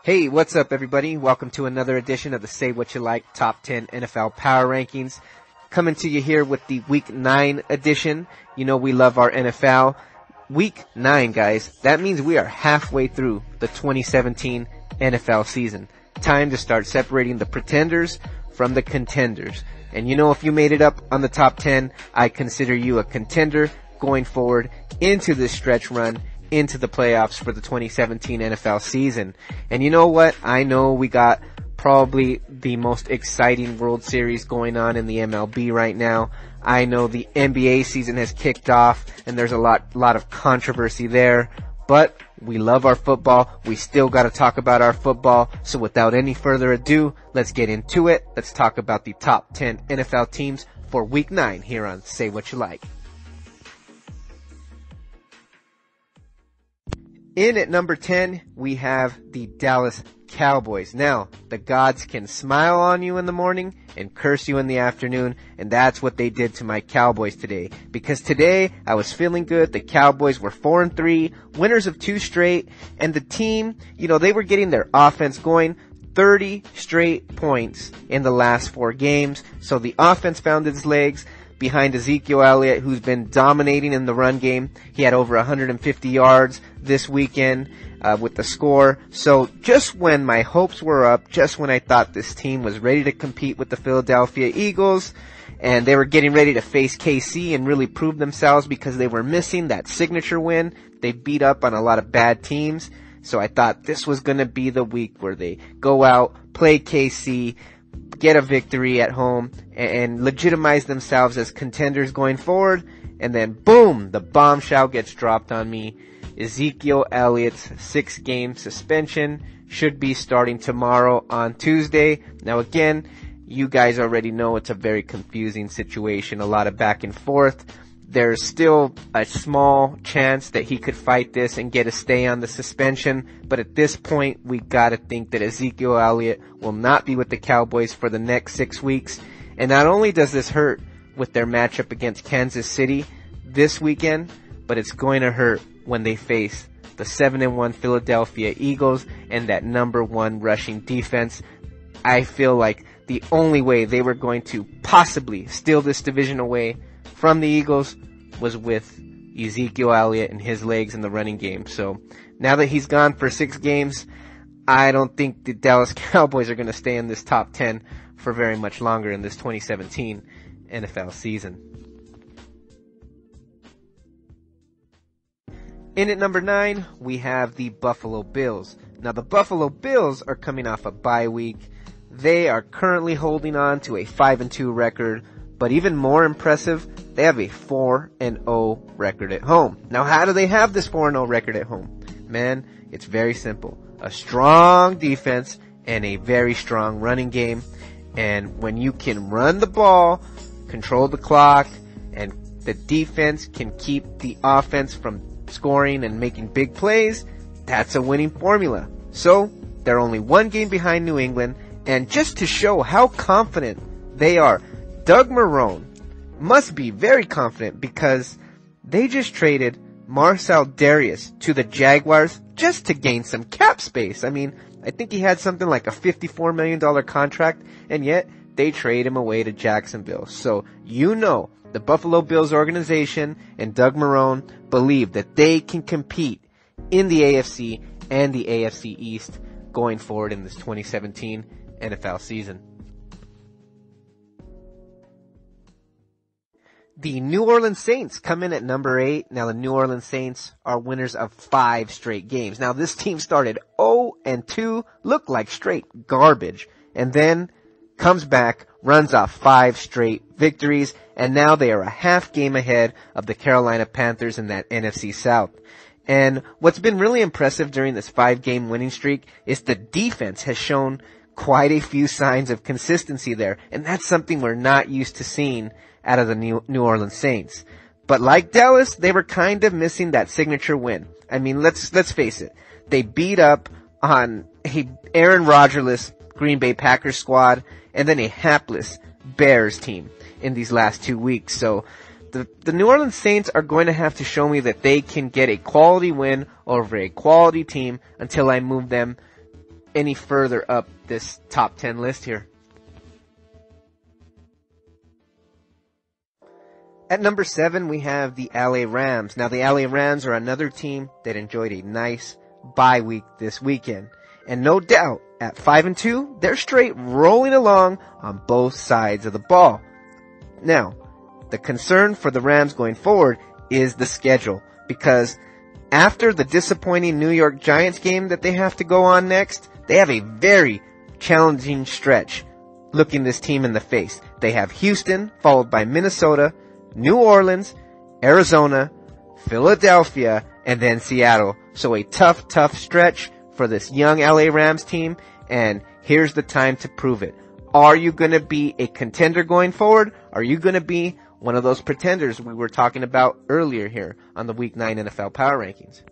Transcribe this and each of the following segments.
Hey, what's up everybody? Welcome to another edition of the Say What You Like Top 10 NFL Power Rankings. Coming to you here with the Week 9 edition. You know we love our NFL. Week 9, guys. That means we are halfway through the 2017 NFL season. Time to start separating the pretenders from the contenders. And you know, if you made it up on the top 10, I consider you a contender going forward into this stretch run into the playoffs for the 2017 NFL season. And you know what? I know we got probably the most exciting World Series going on in the MLB right now. I know the NBA season has kicked off and there's a lot of controversy there, but we love our football. We still got to talk about our football. So without any further ado, let's get into it. Let's talk about the top 10 NFL teams for Week 9 here on Say What You Like. In at number 10, we have the Dallas Cowboys. Now, the gods can smile on you in the morning and curse you in the afternoon, and that's what they did to my Cowboys today. Because today, I was feeling good. The Cowboys were 4-3, winners of 2 straight, and the team, they were getting their offense going. 30 straight points in the last 4 games. So the offense found its legs behind Ezekiel Elliot, who's been dominating in the run game. He had over 150 yards this weekend with the score. So just when my hopes were up, just when I thought this team was ready to compete with the Philadelphia Eagles, and they were getting ready to face KC and really prove themselves because they were missing that signature win. They beat up on a lot of bad teams. So I thought this was going to be the week where they go out, play KC, get a victory at home, and legitimize themselves as contenders going forward. And then boom, the bombshell gets dropped on me. Ezekiel Elliott's 6-game suspension should be starting tomorrow on Tuesday. Now again, you guys already know it's a very confusing situation, a lot of back and forth. There's still a small chance that he could fight this and get a stay on the suspension, but at this point, we gotta think that Ezekiel Elliott will not be with the Cowboys for the next 6 weeks. And not only does this hurt with their matchup against Kansas City this weekend, but it's going to hurt when they face the 7-1 Philadelphia Eagles and that number 1 rushing defense. I feel like the only way they were going to possibly steal this division away from the Eagles was with Ezekiel Elliott and his legs in the running game. So now that he's gone for 6 games, I don't think the Dallas Cowboys are going to stay in this top 10 for very much longer in this 2017 NFL season. In at number 9, we have the Buffalo Bills. Now the Buffalo Bills are coming off a bye week. They are currently holding on to a 5-2 record. But even more impressive, they have a 4-0 record at home. Now, how do they have this 4-0 record at home? Man, it's very simple. A strong defense and a very strong running game. And when you can run the ball, control the clock, and the defense can keep the offense from scoring and making big plays, that's a winning formula. So, they're only 1 game behind New England. And just to show how confident they are, Doug Marrone must be very confident because they just traded Marcel Darius to the Jaguars just to gain some cap space. I mean, I think he had something like a $54 million contract, and yet they trade him away to Jacksonville. So, the Buffalo Bills organization and Doug Marrone believe that they can compete in the AFC and the AFC East going forward in this 2017 NFL season. The New Orleans Saints come in at number 8. Now the New Orleans Saints are winners of 5 straight games. Now this team started 0-2, looked like straight garbage, and then comes back, runs off 5 straight victories, and now they are a half game ahead of the Carolina Panthers in that NFC South. And what's been really impressive during this 5-game winning streak is the defense has shown quite a few signs of consistency there, and that's something we're not used to seeing out of the New Orleans Saints. But like Dallas, they were kind of missing that signature win. I mean, let's face it. They beat up on a Aaron Rodgers-less Green Bay Packers squad and then a hapless Bears team in these last 2 weeks. So the New Orleans Saints are going to have to show me that they can get a quality win over a quality team until I move them any further up this top 10 list here. At number 7, we have the LA Rams. Now, the LA Rams are another team that enjoyed a nice bye week this weekend. And no doubt, at 5-2, they're straight rolling along on both sides of the ball. Now, the concern for the Rams going forward is the schedule, because after the disappointing New York Giants game that they have to go on next, they have a very challenging stretch looking this team in the face. They have Houston, followed by Minnesota, New Orleans, Arizona, Philadelphia, and then Seattle. So a tough stretch for this young LA Rams team, and here's the time to prove it. Are you going to be a contender going forward? Are you going to be one of those pretenders we were talking about earlier here on the Week 9 NFL Power Rankings?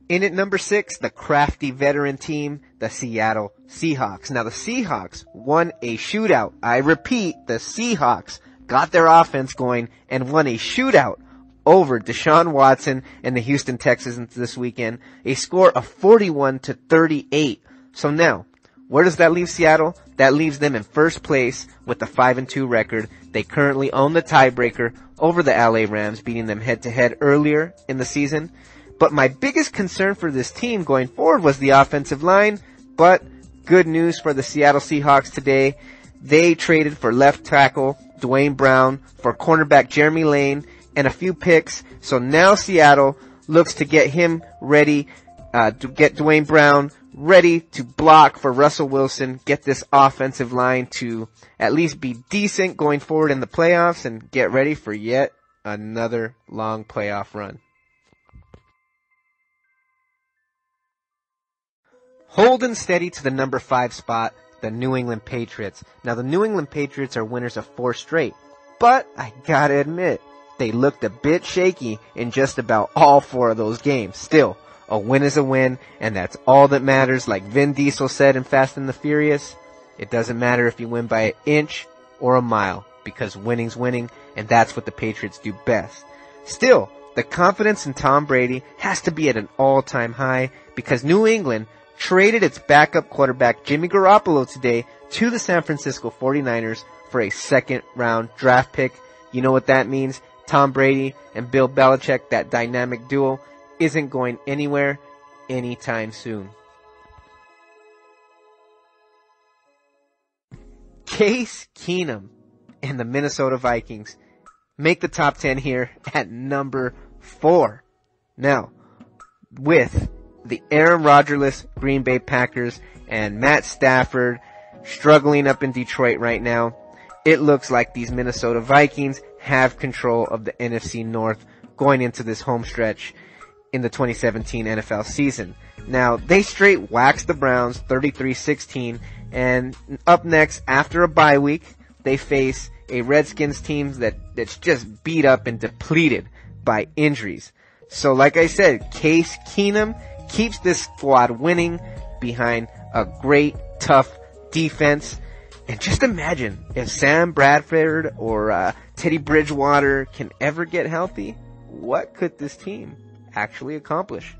In at number 6, the crafty veteran team, the Seattle Seahawks. Now the Seahawks won a shootout. I repeat, the Seahawks got their offense going and won a shootout over Deshaun Watson and the Houston Texans this weekend. A score of 41-38. So now, where does that leave Seattle? That leaves them in first place with a 5-2 record. They currently own the tiebreaker over the LA Rams, beating them head-to-head earlier in the season. But my biggest concern for this team going forward was the offensive line. But good news for the Seattle Seahawks today. They traded for left tackle Dwayne Brown, for cornerback Jeremy Lane, and a few picks. So now Seattle looks to get him ready, to get Dwayne Brown ready to block for Russell Wilson, get this offensive line to at least be decent going forward in the playoffs, and get ready for yet another long playoff run. Holding steady to the number 5 spot, the New England Patriots. Now the New England Patriots are winners of 4 straight, but I gotta admit, they looked a bit shaky in just about all 4 of those games. Still, a win is a win, and that's all that matters. Like Vin Diesel said in Fast and the Furious, it doesn't matter if you win by an inch or a mile, because winning's winning, and that's what the Patriots do best. Still, the confidence in Tom Brady has to be at an all-time high, because New England traded its backup quarterback Jimmy Garoppolo today to the San Francisco 49ers for a second-round draft pick. You know what that means? Tom Brady and Bill Belichick, that dynamic duo, isn't going anywhere anytime soon. Case Keenum and the Minnesota Vikings make the top 10 here at number 4. Now, with the Aaron Rodgers-less Green Bay Packers and Matt Stafford struggling up in Detroit right now, it looks like these Minnesota Vikings have control of the NFC North going into this home stretch in the 2017 NFL season. Now, they straight waxed the Browns 33-16, and up next, after a bye week, they face a Redskins team that's just beat up and depleted by injuries. So like I said, Case Keenum keeps this squad winning behind a great, tough defense. And just imagine if Sam Bradford or Teddy Bridgewater can ever get healthy, what could this team actually accomplish?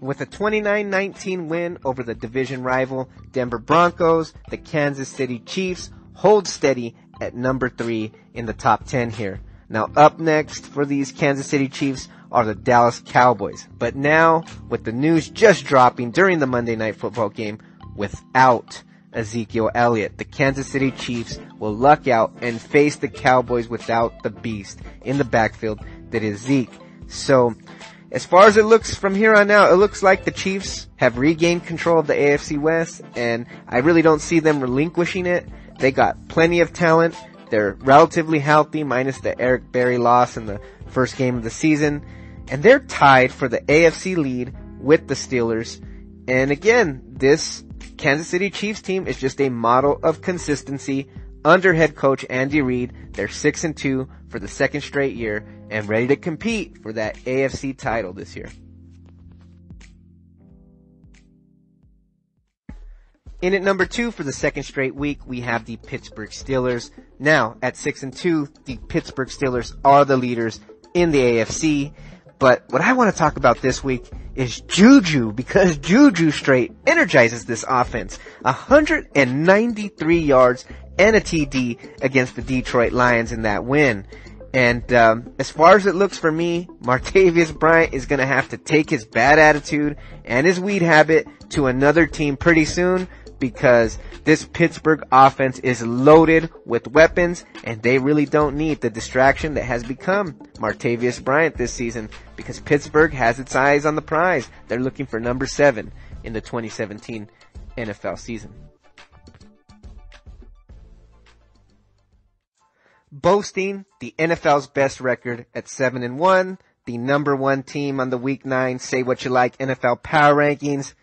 With a 29-19 win over the division rival Denver Broncos, the Kansas City Chiefs hold steady at number 3 in the top 10 here. Now up next for these Kansas City Chiefs are the Dallas Cowboys. But now, with the news just dropping during the Monday Night Football game, without Ezekiel Elliot, the Kansas City Chiefs will luck out and face the Cowboys without the beast in the backfield that is Zeke. So, as far as it looks from here on out, it looks like the Chiefs have regained control of the AFC West, and I really don't see them relinquishing it. They got plenty of talent. They're relatively healthy, minus the Eric Berry loss in the first game of the season. And they're tied for the AFC lead with the Steelers. And again, this Kansas City Chiefs team is just a model of consistency under head coach Andy Reid. They're 6-2 for the second straight year and ready to compete for that AFC title this year. In at number 2 for the second straight week, we have the Pittsburgh Steelers. Now, at 6-2, the Pittsburgh Steelers are the leaders in the AFC. But what I want to talk about this week is Juju, because Juju straight energizes this offense. 193 yards and a TD against the Detroit Lions in that win. And as far as it looks for me, Martavis Bryant is going to have to take his bad attitude and his weed habit to another team pretty soon, because this Pittsburgh offense is loaded with weapons, and they really don't need the distraction that has become Martavis Bryant this season, because Pittsburgh has its eyes on the prize. They're looking for number 7 in the 2017 NFL season. Boasting the NFL's best record at 7-1, the number 1 team on the Week 9 Say What You Like NFL Power Rankings,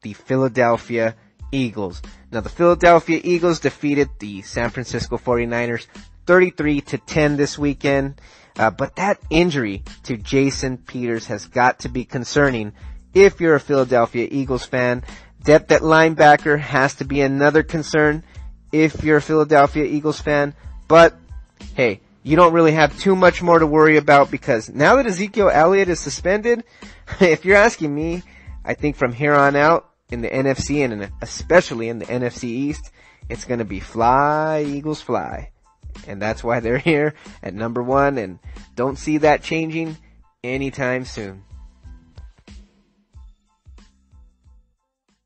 the Philadelphia Eagles. Now, the Philadelphia Eagles defeated the San Francisco 49ers 33-10 this weekend, but that injury to Jason Peters has got to be concerning if you're a Philadelphia Eagles fan. Depth at linebacker has to be another concern if you're a Philadelphia Eagles fan, but hey, you don't really have too much more to worry about, because now that Ezekiel Elliot is suspended, if you're asking me, I think from here on out in the NFC, and especially in the NFC East, it's going to be fly, Eagles fly. And that's why they're here at number 1, and don't see that changing anytime soon.